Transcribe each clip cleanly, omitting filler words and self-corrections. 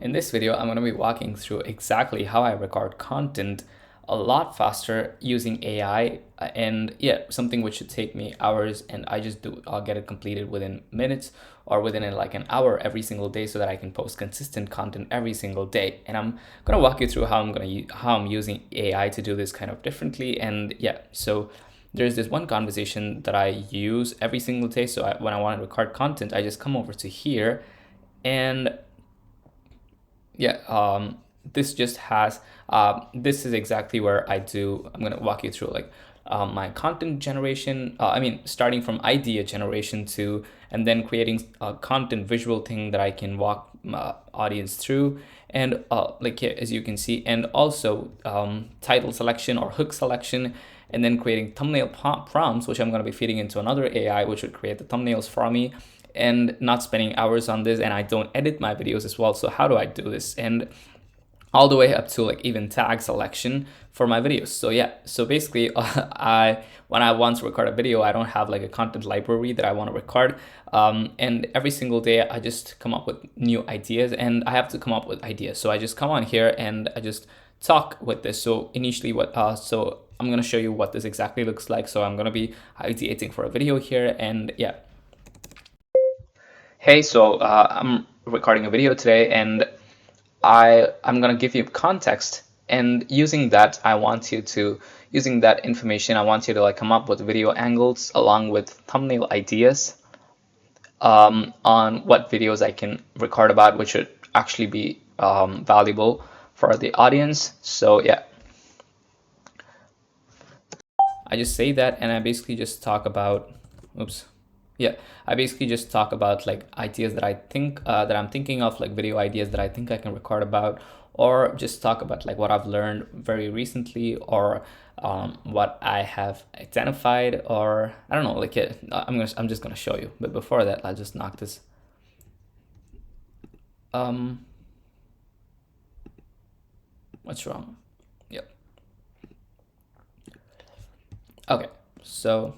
In this video, I'm going to be walking through exactly how I record content a lot faster using AI, and yeah, something which should take me hours and I'll get it completed within minutes or within like an hour every single day so that I can post consistent content every single day. And I'm going to walk you through how I'm using AI to do this kind of differently. And yeah, so there's this one conversation that I use every single day. So when I want to record content, I just come over to here and yeah, this just has this is exactly where I'm going to walk you through like my content generation, starting from idea generation to and then creating a content visual thing that I can walk my audience through, and like here, as you can see, and also title selection or hook selection, and then creating thumbnail prompts, which I'm going to be feeding into another AI which would create the thumbnails for me, and not spending hours on this. And I don't edit my videos as well. So how do I do this? And all the way up to like even tag selection for my videos. So yeah, so basically when I want to record a video, I don't have like a content library that I want to record. And every single day I just come up with new ideas, and I have to come up with ideas. So I just come on here and I just talk with this. So initially so I'm going to show you what this exactly looks like. So I'm going to be ideating for a video here, and yeah. Hey, so I'm recording a video today, and I'm gonna give you context, and using that information, I want you to like come up with video angles along with thumbnail ideas on what videos I can record about, which should actually be valuable for the audience. So yeah, I just say that, and I basically just talk about, oops. Yeah, I basically just talk about like ideas that I think that I'm thinking of, like video ideas that I think I can record about, or just talk about like what I've learned very recently, or what I have identified, or I don't know, like I'm just gonna show you. But before that, I'll just knock this. What's wrong? Yep. Okay, so.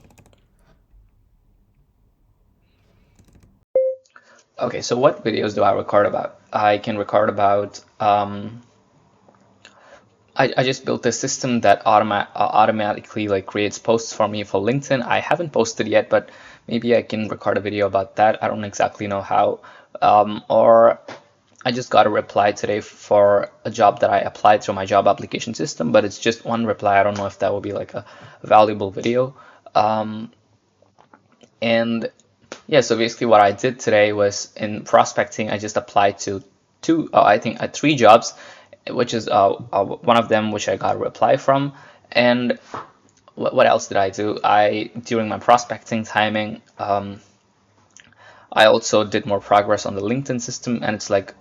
Okay, so what videos do I record about? I can record about, I just built a system that automatically like creates posts for me for LinkedIn. I haven't posted yet, but maybe I can record a video about that. I don't exactly know how. Or I just got a reply today for a job that I applied through my job application system, but it's just one reply. I don't know if that will be like a valuable video. And yeah, so basically what I did today was in prospecting, I just applied to three jobs, which is one of them which I got a reply from. And what else did I do? During my prospecting timing, I also did more progress on the LinkedIn system, and it's like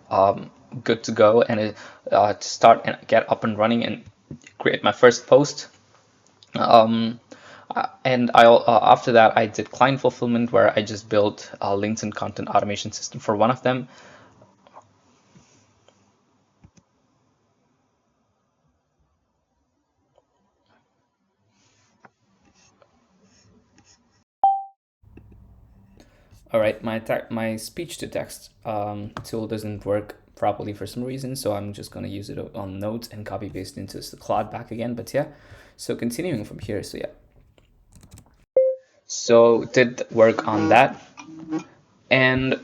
good to go, and to start and get up and running and create my first post. And after that, I did client fulfillment, where I just built a LinkedIn content automation system for one of them. All right, my speech to text tool doesn't work properly for some reason, so I'm just gonna use it on Notes and copy paste into the Claude back again. But yeah, so continuing from here, so yeah. So did work on that, and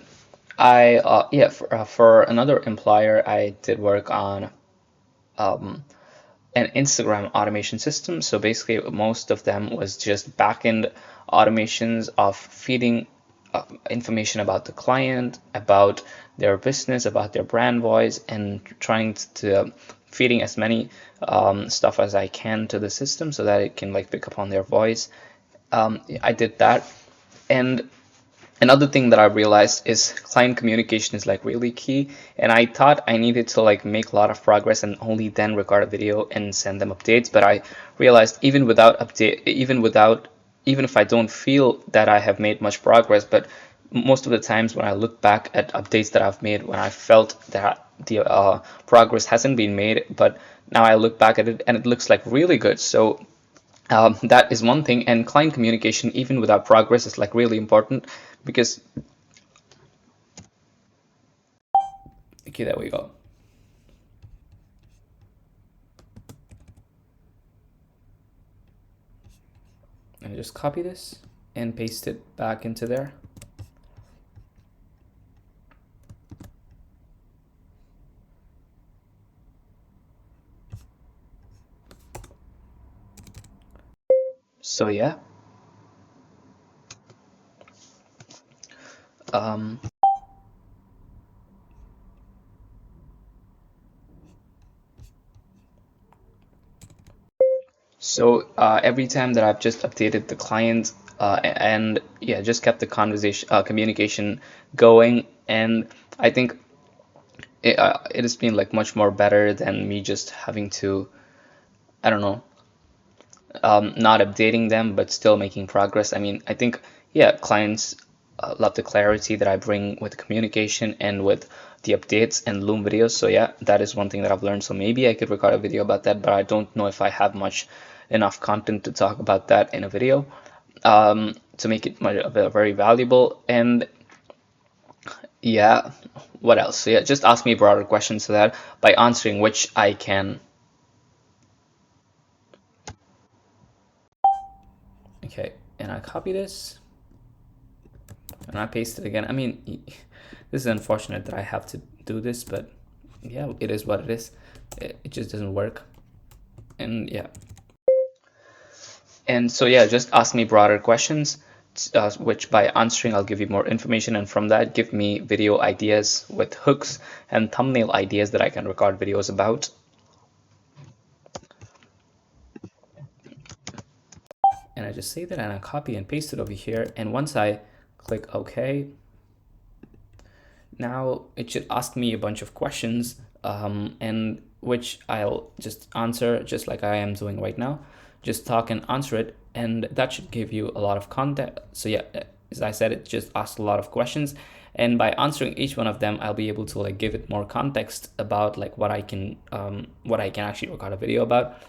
for another employer, I did work on an Instagram automation system. So basically, most of them was just backend automations of feeding information about the client, about their business, about their brand voice, and trying to feeding as many stuff as I can to the system so that it can like pick up on their voice. I did that. And another thing that I realized is client communication is like really key, and I thought I needed to like make a lot of progress and only then record a video and send them updates. But I realized even if I don't feel that I have made much progress, but most of the times when I look back at updates that I've made when I felt that the progress hasn't been made, but now I look back at it and it looks like really good. So that is one thing. And client communication, even without progress, is like really important, because okay, there we go. just copy this and paste it back into there. So yeah. Every time that I've just updated the client and yeah, just kept the conversation communication going, and I think it has been like much more better than me just having to, I don't know, not updating them but still making progress. I mean, I think yeah, clients love the clarity that I bring with communication and with the updates and Loom videos. So yeah, that is one thing that I've learned. So maybe I could record a video about that, but I don't know if I have enough content to talk about that in a video to make it very valuable. And yeah, what else? So yeah, just ask me broader questions so that by answering which I can. Okay, and I copy this and I paste it again. I mean, this is unfortunate that I have to do this, but yeah, it is what it is. It just doesn't work. And yeah. And so yeah, just ask me broader questions, which by answering I'll give you more information, and from that give me video ideas with hooks and thumbnail ideas that I can record videos about. And I just save it and I copy and paste it over here. And once I click OK, now it should ask me a bunch of questions, and which I'll just answer just like I am doing right now. Just talk and answer it, and that should give you a lot of content. So yeah, as I said, it just asks a lot of questions, and by answering each one of them, I'll be able to like give it more context about like what I can actually record a video about,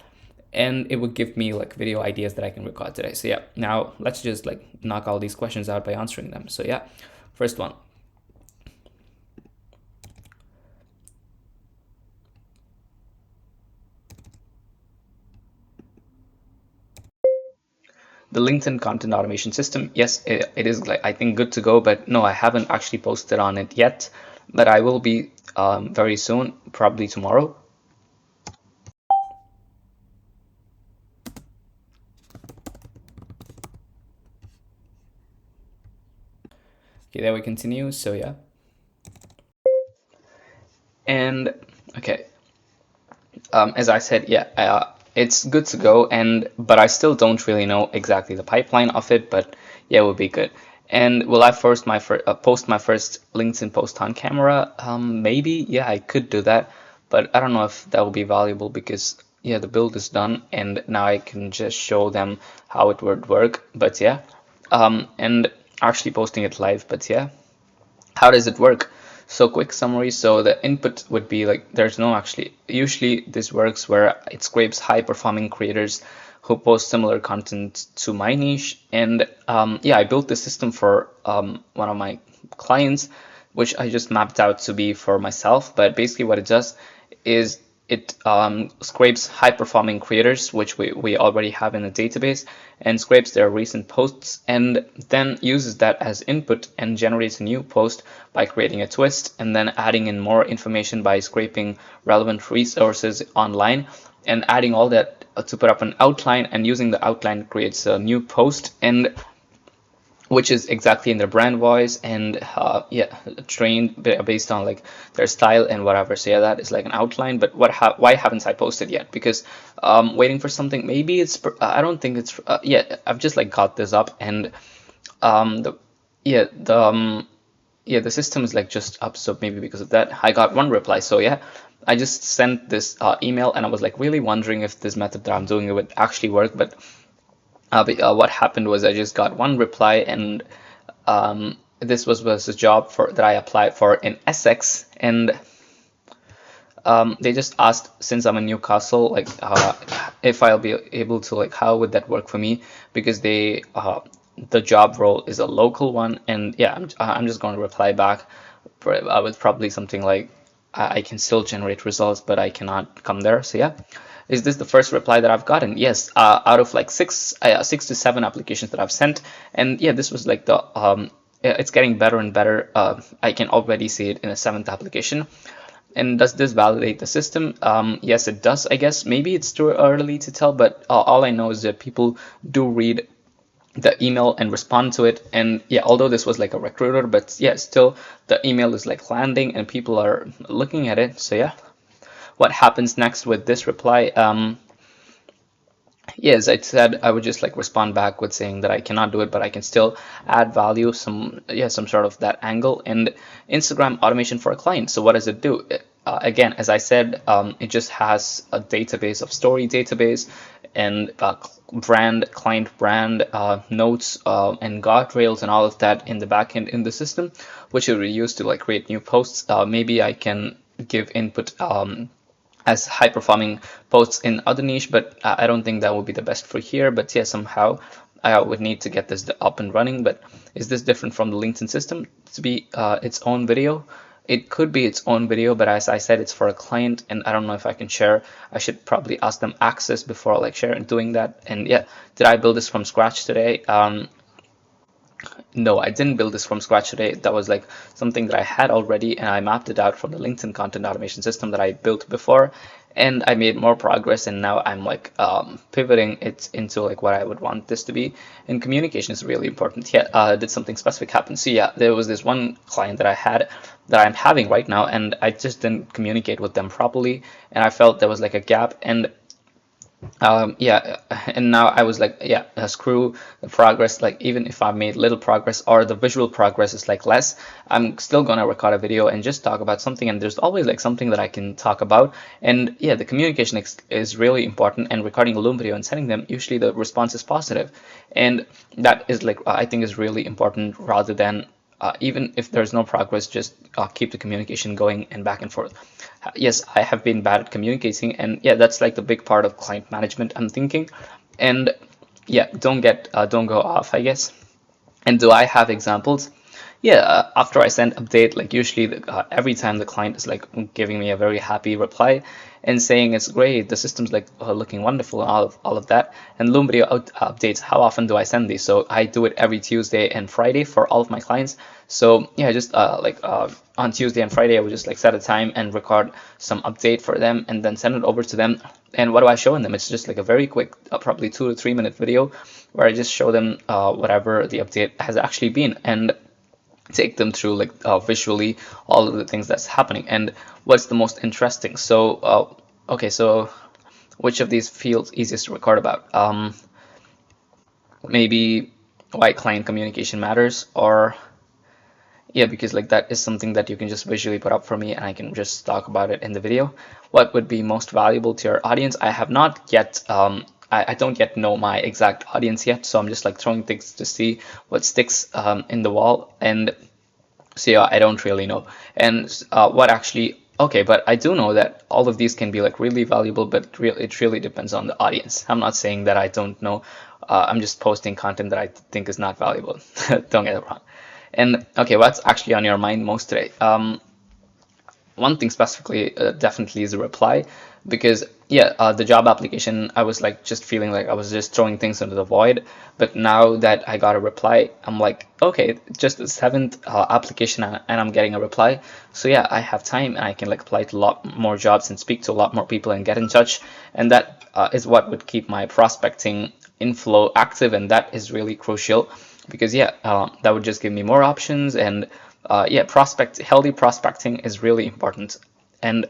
and it would give me like video ideas that I can record today. So yeah, now let's just like knock all these questions out by answering them. So yeah, first one. The LinkedIn content automation system, yes, it is like I think good to go, but no, I haven't actually posted on it yet, but I will be very soon, probably tomorrow. Okay, there we continue. So yeah, and okay, as I said, yeah, it's good to go, but I still don't really know exactly the pipeline of it, but yeah, it would be good. And will I post my first LinkedIn post on camera? Maybe, yeah, I could do that, but I don't know if that will be valuable because yeah, the build is done and now I can just show them how it would work. But yeah, and actually posting it live. But yeah, how does it work? So quick summary. So the input would be like, there's no actually, usually this works where it scrapes high performing creators who post similar content to my niche. And yeah, I built this system for one of my clients, which I just mapped out to be for myself. But basically what it does is it scrapes high performing creators, which we already have in the database, and scrapes their recent posts, and then uses that as input and generates a new post by creating a twist and then adding in more information by scraping relevant resources online and adding all that to put up an outline, and using the outline creates a new post, and which is exactly in their brand voice and yeah, trained based on like their style and whatever. So yeah, that is like an outline. But why haven't I posted yet? Because waiting for something. Maybe it's I don't think it's yeah, I've just like got this up, and the yeah the system is like just up, so maybe because of that I got one reply. So yeah, I just sent this email, and I was like really wondering if this method that I'm doing it would actually work. But what happened was I just got one reply, and this was a job that I applied for in Essex, and they just asked, since I'm in Newcastle, like if I'll be able to, like, how would that work for me, because the job role is a local one. And yeah, I'm just going to reply back with probably something like, I can still generate results, but I cannot come there. So yeah, is this the first reply that I've gotten? Yes, out of like six to seven applications that I've sent, and yeah, this was like the it's getting better and better. I can already see it in a seventh application. And does this validate the system? Yes, it does, I guess. Maybe it's too early to tell, but all I know is that people do read the email and respond to it. And yeah, although this was like a recruiter, but yeah, still the email is like landing and people are looking at it. So yeah, what happens next with this reply? Yes, I said I would just like respond back with saying that I cannot do it, but I can still add value, some sort of that angle. And Instagram automation for a client. So what does it do? Again, as I said, it just has a database of story database and client brand notes and guardrails and all of that in the backend in the system, which will be used to like create new posts. Maybe I can give input as high performing posts in other niche, but I don't think that would be the best for here. But yeah, somehow I would need to get this up and running. But is this different from the LinkedIn system to be its own video? It could be its own video, but as I said, it's for a client, and I don't know if I can share. I should probably ask them access before I like share and doing that. And yeah, did I build this from scratch today? No, I didn't build this from scratch today. That was like something that I had already, and I mapped it out from the LinkedIn content automation system that I built before, and I made more progress, and now I'm like pivoting it into like what I would want this to be. And communication is really important. Yeah, did something specific happen? So yeah, there was this one client that I had that I'm having right now, and I just didn't communicate with them properly, and I felt there was like a gap. And yeah, and now I was like, yeah, screw the progress. Like even if I made little progress or the visual progress is like less, I'm still gonna record a video and just talk about something. And there's always like something that I can talk about. And yeah, the communication is really important. And recording a Loom video and sending them, usually the response is positive, and that is like I think is really important rather than even if there's no progress, just keep the communication going and back and forth. Yes, I have been bad at communicating, and yeah, that's like the big part of client management, I'm thinking. And yeah, don't go off, I guess. And do I have examples? Yeah, after I send update, like usually every time the client is like giving me a very happy reply and saying it's great, the system's like looking wonderful, and all of that. And Loom video updates, how often do I send these? So I do it every Tuesday and Friday for all of my clients. So yeah, just on Tuesday and Friday, I would just like set a time and record some update for them and then send it over to them. And what do I show in them? It's just like a very quick, probably 2 to 3 minute video where I just show them whatever the update has actually been, and take them through like visually all of the things that's happening and what's the most interesting. So okay, so which of these feels easiest to record about? Maybe why client communication matters, or yeah, because like that is something that you can just visually put up for me and I can just talk about it in the video. What would be most valuable to your audience? I have not yet I don't yet know my exact audience yet, so I'm just like throwing things to see what sticks in the wall. And so yeah, I don't really know. And what actually, okay, but I do know that all of these can be like really valuable, but it really depends on the audience. I'm not saying that I don't know. I'm just posting content that I think is not valuable. Don't get it wrong. And okay, what's actually on your mind most today? One thing specifically definitely is a reply, because yeah, the job application, I was like just feeling like I was just throwing things into the void. But now that I got a reply, I'm like, okay, just the seventh application and I'm getting a reply. So yeah, I have time and I can like apply to a lot more jobs and speak to a lot more people and get in touch. And that is what would keep my prospecting inflow active, and that is really crucial, because yeah, that would just give me more options. And yeah, healthy prospecting is really important. And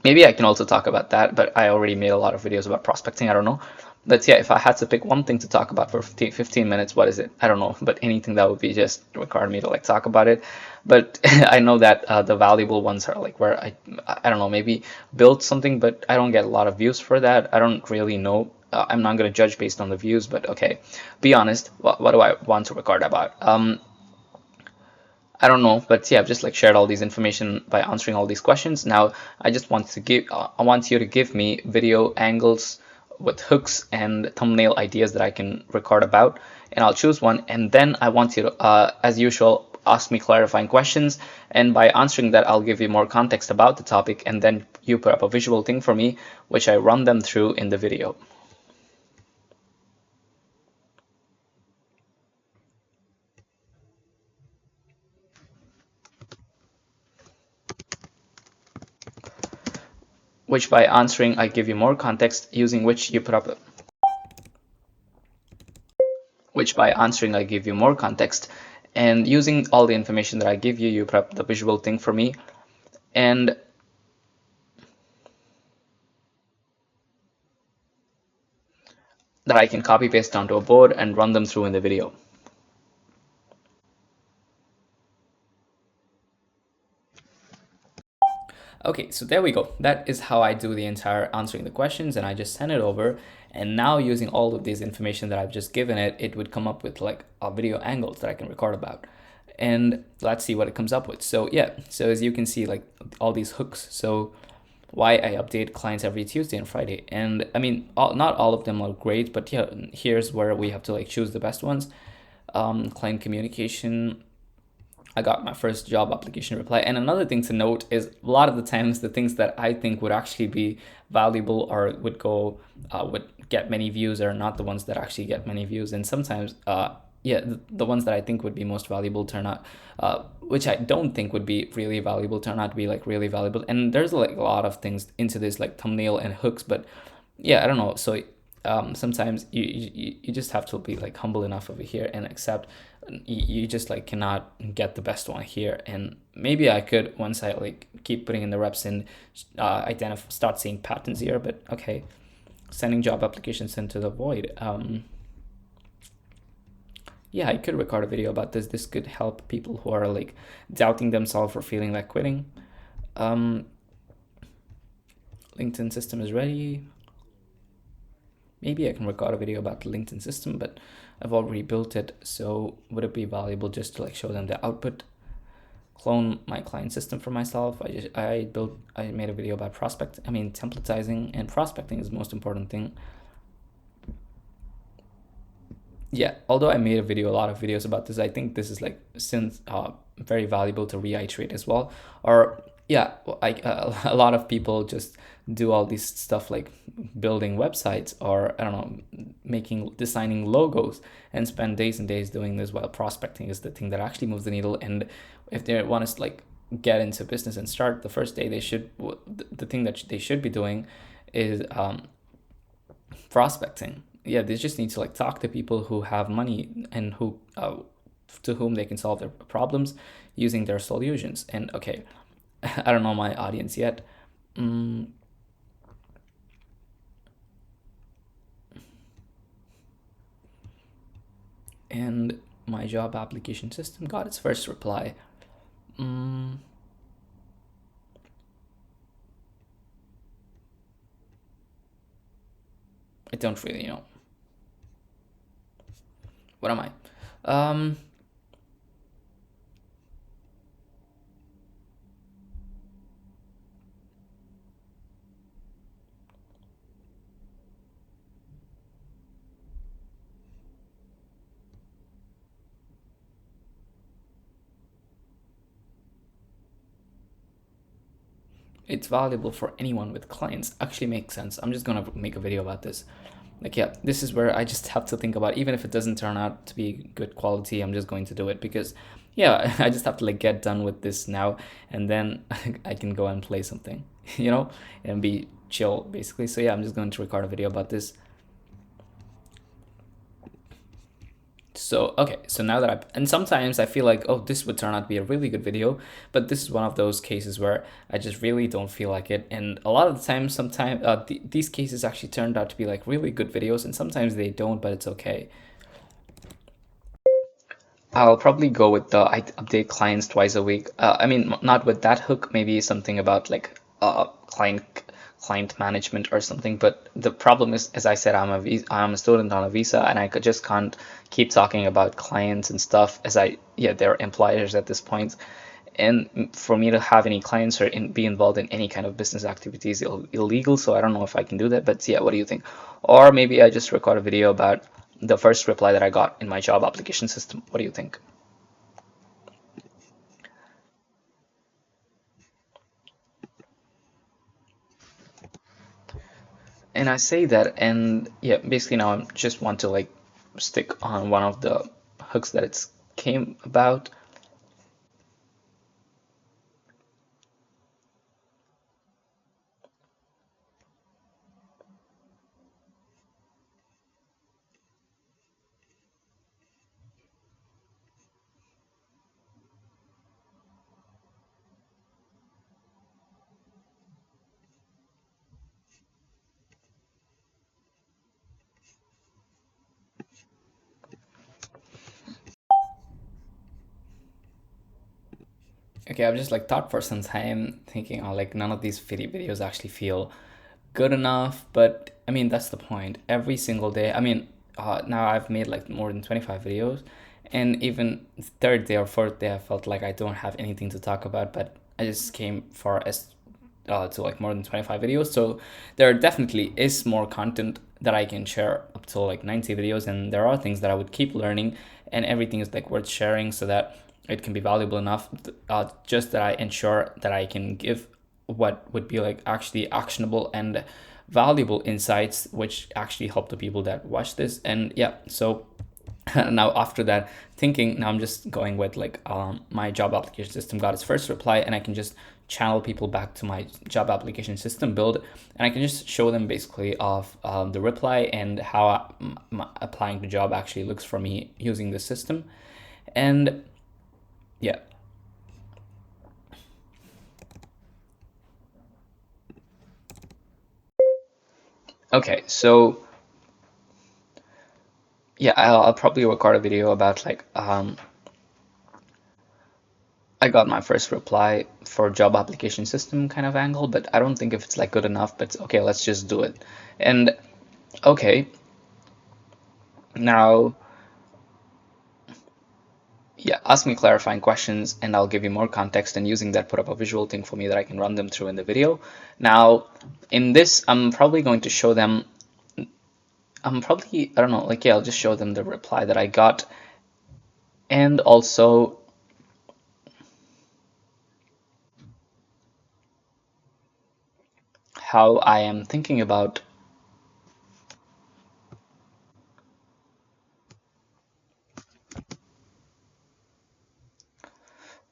maybe I can also talk about that, but I already made a lot of videos about prospecting, I don't know. But yeah, if I had to pick one thing to talk about for 15 minutes, what is it? I don't know, but anything that would be just require me to like talk about it. But I know that the valuable ones are like where I don't know, maybe build something, but I don't get a lot of views for that. I don't really know. I'm not going to judge based on the views, but okay, be honest, what do I want to record about? I don't know, but yeah, I've just like shared all these information by answering all these questions. Now I just want to I want you to give me video angles with hooks and thumbnail ideas that I can record about, and I'll choose one. And then I want you to, as usual, ask me clarifying questions, and by answering that, I'll give you more context about the topic, and then you put up a visual thing for me, which I run them through in the video. Which by answering, I give you more context, using which you put up which by answering, I give you more context, and using all the information that I give you, you put up the visual thing for me, and that I can copy paste onto a board and run them through in the video. Okay, so there we go. That is how I do the entire answering the questions, and I just send it over. And now using all of this information that I've just given it, it would come up with like a video angles that I can record about. And let's see what it comes up with. So yeah, so as you can see, like all these hooks. So why I update clients every Tuesday and Friday. And I mean, not all of them are great, but yeah, here's where we have to like choose the best ones. Client communication, I got my first job application reply. And another thing to note is a lot of the times the things that I think would actually be valuable or would go would get many views are not the ones that actually get many views. And sometimes yeah, the ones that I think would be most valuable turn out, which I don't think would be really valuable, turn out to be like really valuable. And there's like a lot of things into this, like thumbnail and hooks, but yeah, I don't know. So sometimes you just have to be like humble enough over here and accept you just like cannot get the best one here. And maybe I could, once I like keep putting in the reps and start seeing patterns here. But okay, sending job applications into the void. Yeah, I could record a video about this. This could help people who are like doubting themselves or feeling like quitting. LinkedIn system is ready. Maybe I can record a video about the LinkedIn system, but I've already built it. So would it be valuable just to like show them the output? Clone my client system for myself. I made a video about templatizing, and prospecting is the most important thing. Yeah, although I made a lot of videos about this, I think this is like since very valuable to reiterate as well. Or yeah, a lot of people just do all this stuff like building websites, or I don't know, designing logos, and spend days and days doing this, while prospecting is the thing that actually moves the needle. And if they want to like get into business and start, the first day the thing that they should be doing is prospecting. Yeah, they just need to like talk to people who have money and who to whom they can solve their problems using their solutions. And okay, I don't know my audience yet. And my job application system got its first reply. I don't really know. What am I? It's valuable for anyone with clients. Actually makes sense. I'm just gonna make a video about this. Like, yeah, this is where I just have to think about, even if it doesn't turn out to be good quality, I'm just going to do it because yeah, I just have to like get done with this now, and then I can go and play something, and be chill basically. So yeah, I'm just going to record a video about this. So, okay, so now that and sometimes I feel like, oh, this would turn out to be a really good video, but this is one of those cases where I just really don't feel like it. And a lot of the time, these cases actually turned out to be like really good videos, and sometimes they don't, but it's okay. I'll probably go with the I update clients twice a week. Not with that hook, maybe something about like client management or something. But the problem is, as I said, I'm a student on a visa, and I just can't keep talking about clients and stuff, as they're employers at this point. And for me to have any clients or be involved in any kind of business activities illegal, so I don't know if I can do that. But yeah, what do you think? Or maybe I just record a video about the first reply that I got in my job application system. What do you think? And I say that, and yeah, basically now I just want to like stick on one of the hooks that it's came about. Okay, I've just like thought for some time, thinking, oh, like none of these videos actually feel good enough. But I mean, that's the point. Every single day, I mean, now I've made like more than 25 videos, and even third day or fourth day, I felt like I don't have anything to talk about. But I just came for as to like more than 25 videos. So there definitely is more content that I can share up to like 90 videos. And there are things that I would keep learning, and everything is like worth sharing so that it can be valuable enough. Just that I ensure that I can give what would be like actually actionable and valuable insights, which actually help the people that watch this. And yeah, so now after that thinking, now I'm just going with like my job application system got its first reply, and I can just channel people back to my job application system build, and I can just show them basically of the reply and how applying the job actually looks for me using the system. And yeah. Okay, so yeah, I'll probably record a video about like I got my first reply for job application system kind of angle, but I don't think if it's like good enough, but okay, let's just do it. And okay, now yeah, ask me clarifying questions and I'll give you more context, and using that put up a visual thing for me that I can run them through in the video. Now in this, I'm probably going to show them, I don't know, like yeah, I'll just show them the reply that I got, and also how I am thinking about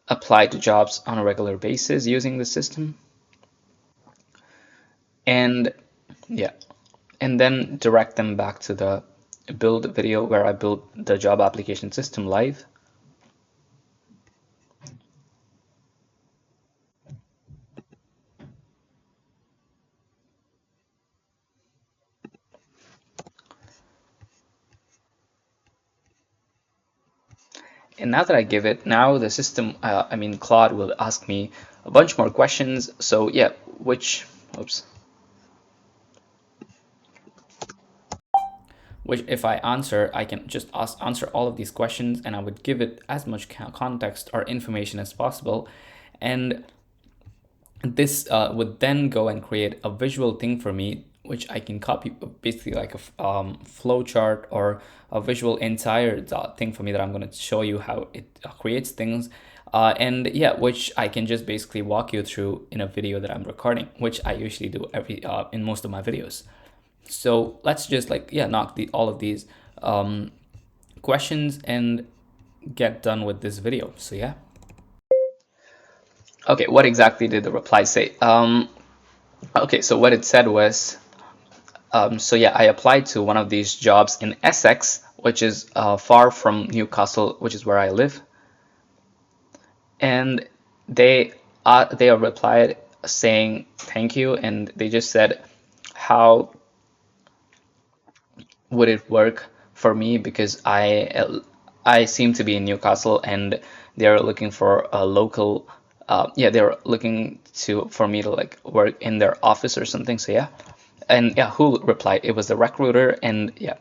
apply to jobs on a regular basis using the system. And yeah, and then direct them back to the build video where I built the job application system live. And now that I give it, now the system, I mean, Claude will ask me a bunch more questions. So yeah, which if I answer, I can just answer all of these questions, and I would give it as much context or information as possible. And this would then go and create a visual thing for me, which I can copy, basically like a flow chart or a visual entire thing for me that I'm going to show you how it creates things. And yeah, which I can just basically walk you through in a video that I'm recording, which I usually do every in most of my videos. So let's just like, yeah, knock all of these questions and get done with this video. So yeah. Okay, what exactly did the reply say? Okay, so what it said was, so yeah, I applied to one of these jobs in Essex, which is far from Newcastle, which is where I live. And they replied saying thank you, and they just said, how would it work for me, because I seem to be in Newcastle and they're looking for a local yeah, they're looking for me to like work in their office or something. So yeah, and yeah, who replied? It was the recruiter. And yeah,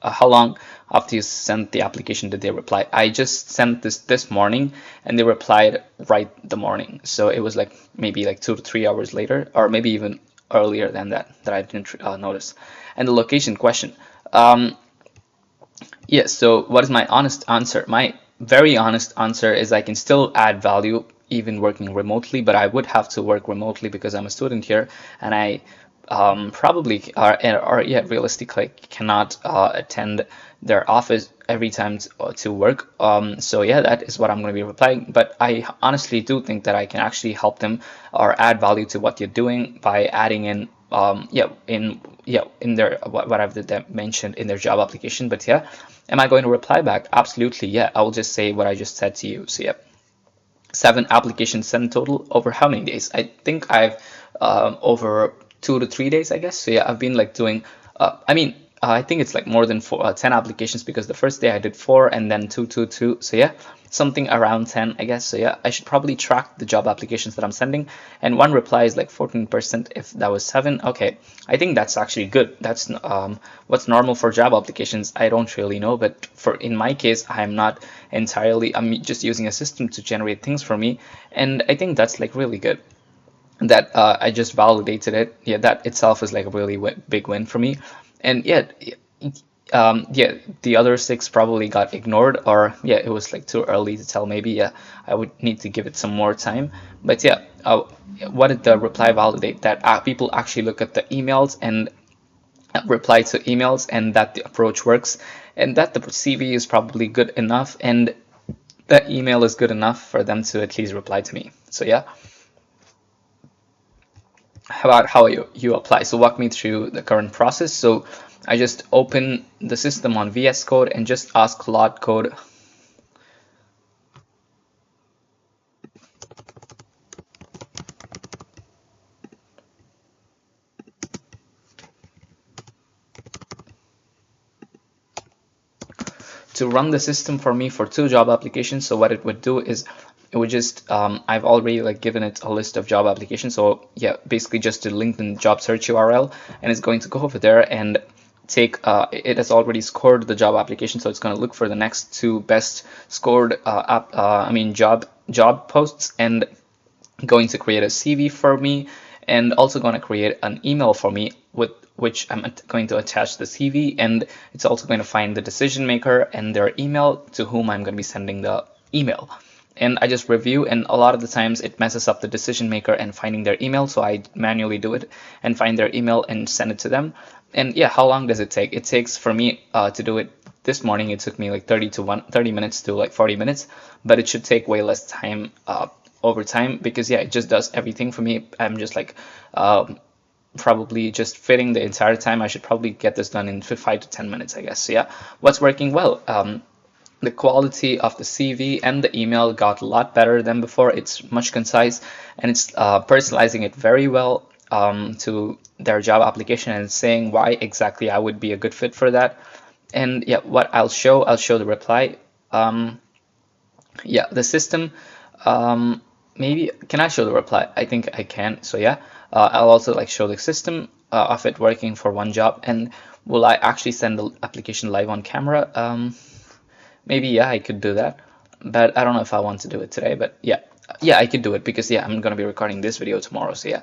how long after you sent the application did they reply? I just sent this morning, and they replied right the morning. So it was like maybe like 2 to 3 hours later, or maybe even earlier than that I didn't notice. And the location question. Yes, so what is my honest answer? My very honest answer is I can still add value even working remotely, but I would have to work remotely because I'm a student here, and I probably or yeah, realistically cannot attend their office every time to work. So yeah, that is what I'm going to be replying. But I honestly do think that I can actually help them or add value to what you're doing by adding in in their what I've mentioned in their job application. But yeah, am I going to reply back? Absolutely, yeah. I will just say what I just said to you. So yeah, 7 applications sent total over how many days? I think I've over 2 to 3 days, I guess. So yeah, I've been like doing. I think it's like more than 10 applications because the first day I did 4 and then two. So yeah, something around 10, I guess. So yeah, I should probably track the job applications that I'm sending. And one reply is like 14%. If that was 7, okay, I think that's actually good. That's what's normal for job applications. I don't really know, but for in my case, I'm not entirely. I'm just using a system to generate things for me, and I think that's like really good that I just validated it. Yeah, that itself is like a really big win for me. And yeah, yeah, the other 6 probably got ignored, or yeah, it was like too early to tell. Maybe yeah, I would need to give it some more time. But yeah, what did the reply validate? That people actually look at the emails and reply to emails, and that the approach works, and that the CV is probably good enough, and that email is good enough for them to at least reply to me. So yeah, about how you apply. So walk me through the current process. So I just open the system on VS Code and just ask Claude Code to run the system for me for 2 job applications. So what it would do is it would just I've already like given it a list of job applications. So yeah, basically just a LinkedIn job search URL, and it's going to go over there and take it has already scored the job application, so it's going to look for the next 2 best scored job posts, and going to create a CV for me, and also going to create an email for me with which I'm going to attach the CV, and it's also going to find the decision maker and their email to whom I'm going to be sending the email. And I just review, and a lot of the times it messes up the decision maker and finding their email, so I manually do it and find their email and send it to them. And yeah, how long does it take? It takes for me to do it this morning, it took me like 30 minutes to like 40 minutes, but it should take way less time over time, because yeah, it just does everything for me. I'm just like probably just fitting the entire time. I should probably get this done in 5 to 10 minutes, I guess. So yeah, what's working well? The quality of the CV and the email got a lot better than before. It's much concise, and it's personalizing it very well to their job application and saying why exactly I would be a good fit for that. And yeah, what I'll show the reply. Yeah, the system. Maybe can I show the reply? I think I can. So yeah, I'll also like show the system of it working for one job. And will I actually send the application live on camera? Maybe yeah, I could do that, but I don't know if I want to do it today. But yeah, yeah, I could do it because yeah, I'm gonna be recording this video tomorrow. So yeah,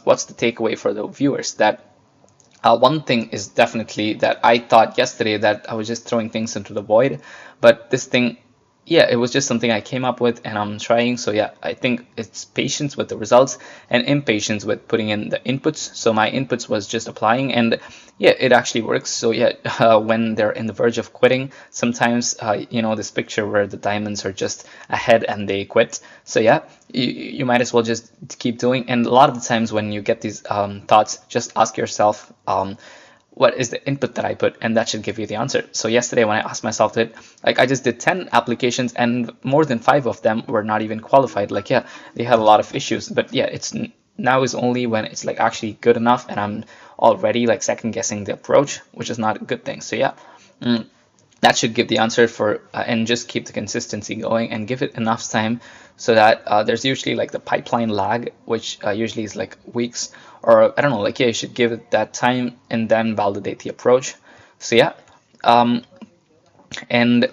what's the takeaway for the viewers? That one thing is definitely that I thought yesterday that I was just throwing things into the void, but this thing, yeah, it was just something I came up with and I'm trying. So yeah, I think it's patience with the results and impatience with putting in the inputs. So my inputs was just applying, and yeah, it actually works. So yeah, when they're in the verge of quitting, sometimes this picture where the diamonds are just ahead and they quit. So yeah, you might as well just keep doing. And a lot of the times when you get these thoughts, just ask yourself, what is the input that I put, and that should give you the answer. So yesterday when I asked myself that, like I just did 10 applications and more than 5 of them were not even qualified. Like yeah, they had a lot of issues, but yeah, it's now is only when it's like actually good enough and I'm already like second guessing the approach, which is not a good thing. So yeah, that should give the answer for and just keep the consistency going and give it enough time, so that there's usually like the pipeline lag, which usually is like weeks, or I don't know, like yeah, you should give it that time and then validate the approach. So yeah, and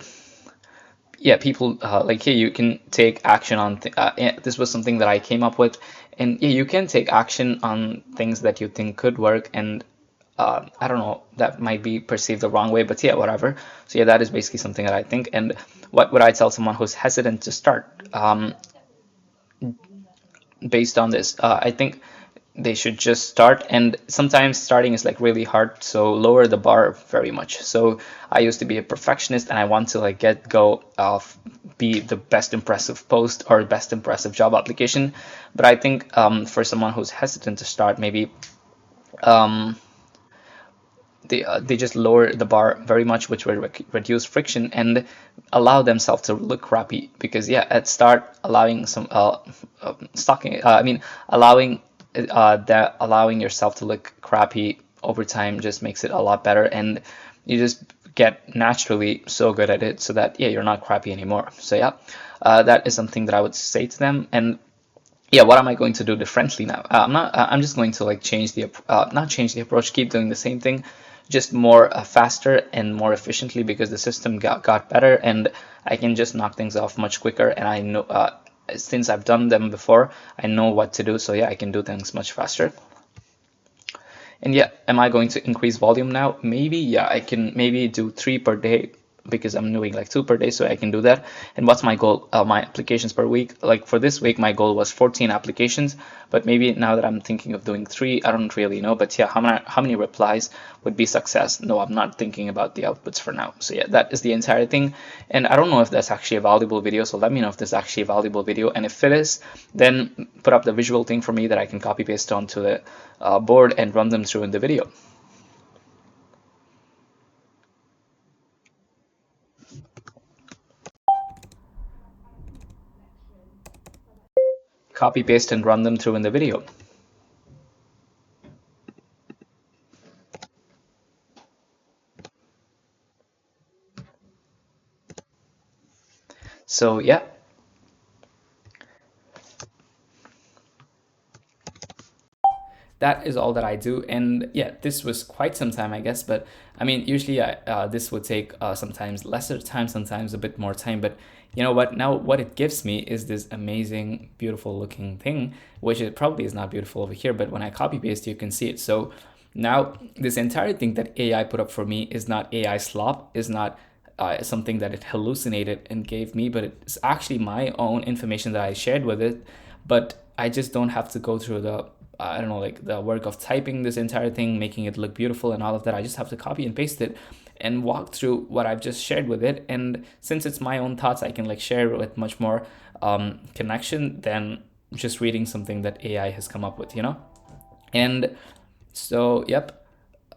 yeah, people like yeah, you can take action on yeah, this was something that I came up with, and yeah, you can take action on things that you think could work, and I don't know, that might be perceived the wrong way, but yeah, whatever. So yeah, that is basically something that I think. And what would I tell someone who's hesitant to start based on this? I think they should just start. And sometimes starting is like really hard, so lower the bar very much. So I used to be a perfectionist and I want to like get go of be the best impressive post or best impressive job application. But I think for someone who's hesitant to start, maybe um, they just lower the bar very much, which will reduce friction and allow themselves to look crappy. Because yeah, at start allowing some stocking, I mean allowing yourself to look crappy over time just makes it a lot better, and you just get naturally so good at it so that yeah, you're not crappy anymore. So yeah, that is something that I would say to them. And yeah, what am I going to do differently now? I'm not. I'm just going to like change the not change the approach, keep doing the same thing, just more faster and more efficiently, because the system got better and I can just knock things off much quicker. And I know since I've done them before, I know what to do. So yeah, I can do things much faster. And yeah, am I going to increase volume now? Maybe, yeah, I can maybe do 3 per day, because I'm doing like 2 per day, so I can do that. And what's my goal? My applications per week. Like for this week, my goal was 14 applications, but maybe now that I'm thinking of doing 3, I don't really know. But yeah, how many replies would be success? No, I'm not thinking about the outputs for now. So yeah, that is the entire thing. And I don't know if that's actually a valuable video, so let me know if this is actually a valuable video. And if it is, then put up the visual thing for me that I can copy paste onto the board and run them through in the video. Copy paste and run them through in the video. So yeah, that is all that I do. And yeah, this was quite some time, I guess. But I mean, usually this would take sometimes lesser time, sometimes a bit more time. But you know what? Now what it gives me is this amazing, beautiful looking thing, which it probably is not beautiful over here, but when I copy paste, you can see it. So now this entire thing that AI put up for me is not AI slop, is not something that it hallucinated and gave me, but it's actually my own information that I shared with it. But I just don't have to go through the I don't know, like the work of typing this entire thing, making it look beautiful and all of that. I just have to copy and paste it and walk through what I've just shared with it. And since it's my own thoughts, I can like share it with much more connection than just reading something that AI has come up with, you know? And so, yep.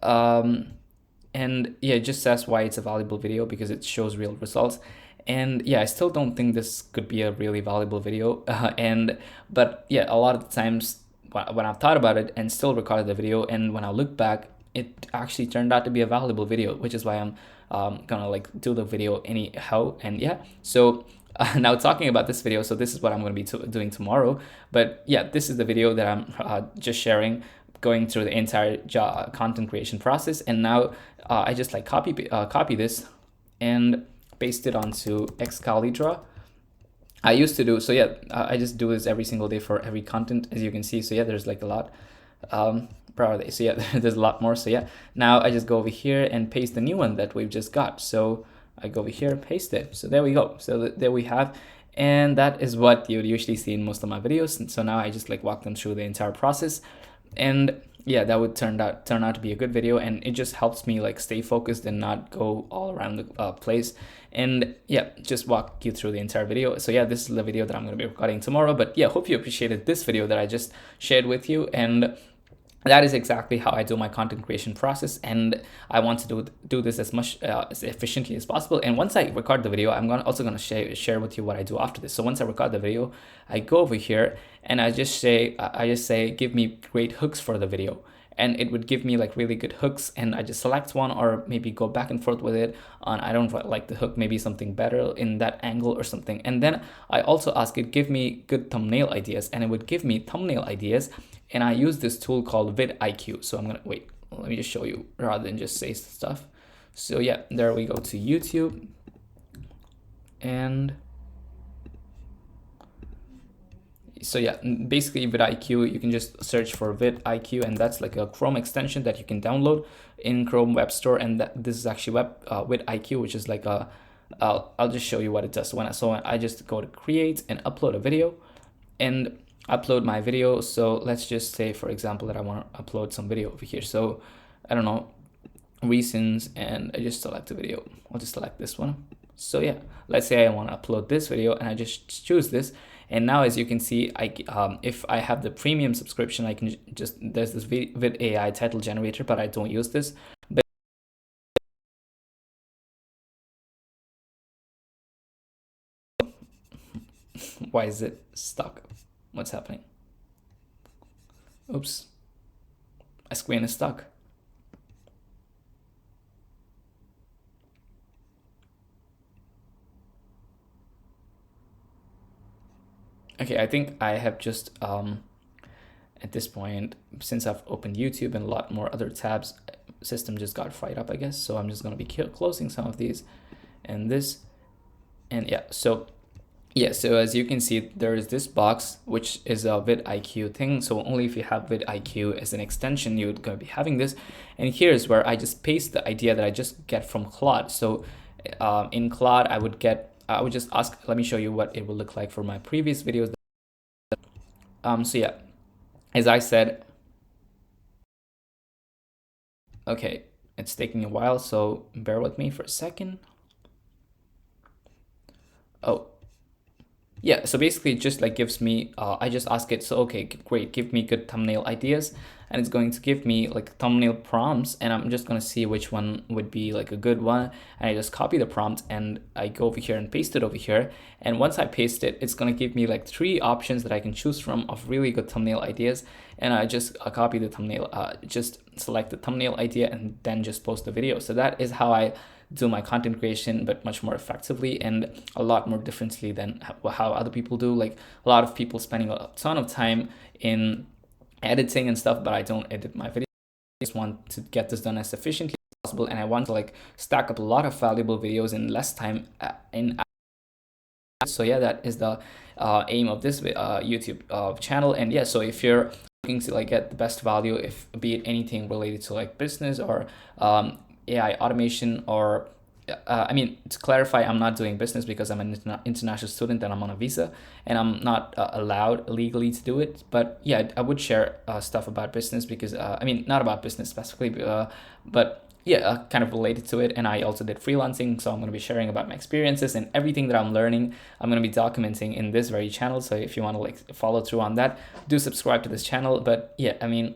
Um, and yeah, it just says why it's a valuable video, because it shows real results. And yeah, I still don't think this could be a really valuable video. But yeah, a lot of the times when I've thought about it and still recorded the video, and when I look back, it actually turned out to be a valuable video, which is why I'm gonna like do the video anyhow. And yeah, so now talking about this video, so this is what I'm going to be doing tomorrow. But yeah, this is the video that I'm just sharing, going through the entire content creation process. And now I just like copy this and paste it onto Excalibur. I used to do so. Yeah, I just do this every single day for every content, as you can see. So yeah, there's like a lot. Per are they? So yeah, there's a lot more. So yeah, now I just go over here and paste the new one that we've just got. So I go over here, paste it. So there we go. So there we have. And that is what you would usually see in most of my videos. And so now I just like walk them through the entire process. And yeah, that would turn out to be a good video, and it just helps me like stay focused and not go all around the place. And yeah, just walk you through the entire video. So yeah, this is the video that I'm going to be recording tomorrow. But yeah, hope you appreciated this video that I just shared with you. And that is exactly how I do my content creation process, and I want to do this as much as efficiently as possible. And once I record the video, I'm also gonna share with you what I do after this. So once I record the video, I go over here and I just say give me great hooks for the video, and it would give me like really good hooks. And I just select one, or maybe go back and forth with it on, I don't like the hook, maybe something better in that angle or something. And then I also ask it, give me good thumbnail ideas, and it would give me thumbnail ideas. And I use this tool called vidIQ. So I'm gonna wait, let me just show you rather than just say stuff. So yeah, there we go to YouTube. And so yeah, basically vidIQ, you can just search for vidIQ, and that's like a Chrome extension that you can download in Chrome Web Store. And this is actually vidIQ, which is like I'll just show you what it does. So I just go to create and upload a video, and upload my video. So let's just say, for example, that I want to upload some video over here. So I don't know, reasons, and I just select a video. I'll just select this one. So yeah, let's say I want to upload this video, and I just choose this. And now, as you can see, if I have the premium subscription, I can just, there's this vidAI title generator, but I don't use this. But why is it stuck? What's happening? Oops, my screen is stuck. Okay, I think I have just, at this point, since I've opened YouTube and a lot more other tabs, system just got fried up, I guess. So I'm just going to be closing some of these and this. And yeah, so as you can see, there is this box, which is a vidIQ thing. So only if you have vidIQ as an extension, you're going to be having this. And here's where I just paste the idea that I just get from Claude. So in Claude, I would just ask, let me show you what it will look like for my previous videos. So yeah, as I said, okay, it's taking a while, so bear with me for a second. Oh, yeah, so basically it just like gives me, I just ask it, so okay, great, give me good thumbnail ideas, and it's going to give me like thumbnail prompts, and I'm just gonna see which one would be like a good one, and I just copy the prompt and I go over here and paste it over here. And once I paste it, it's gonna give me like 3 options that I can choose from of really good thumbnail ideas, and I just copy the thumbnail, just select the thumbnail idea and then just post the video. So that is how I do my content creation, but much more effectively and a lot more differently than how other people do. Like a lot of people spending a ton of time in editing and stuff, but I don't edit my videos. I just want to get this done as efficiently as possible, and I want to like stack up a lot of valuable videos in less time. So yeah, that is the aim of this YouTube channel. And yeah, so if you're looking to like get the best value, if be it anything related to like business or AI automation, or I mean, to clarify, I'm not doing business because I'm an international student and I'm on a visa, and I'm not allowed legally to do it. But yeah, I would share stuff about business because I mean, not about business specifically, but yeah, kind of related to it. And I also did freelancing, so I'm going to be sharing about my experiences and everything that I'm learning. I'm going to be documenting in this very channel. So if you want to like follow through on that, do subscribe to this channel. But yeah, I mean,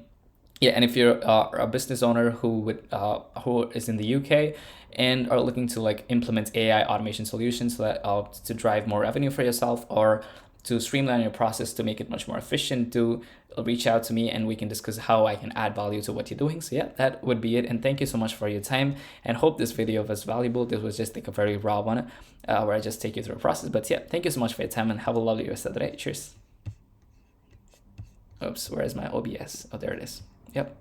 yeah, and if you're a business owner who is in the UK and are looking to like implement AI automation solutions so that to drive more revenue for yourself or to streamline your process to make it much more efficient, to reach out to me and we can discuss how I can add value to what you're doing. So yeah, that would be it. And thank you so much for your time, and hope this video was valuable. This was just like a very raw one where I just take you through a process. But yeah, thank you so much for your time and have a lovely rest of the day. Cheers. Oops, where is my OBS? Oh, there it is. Yep.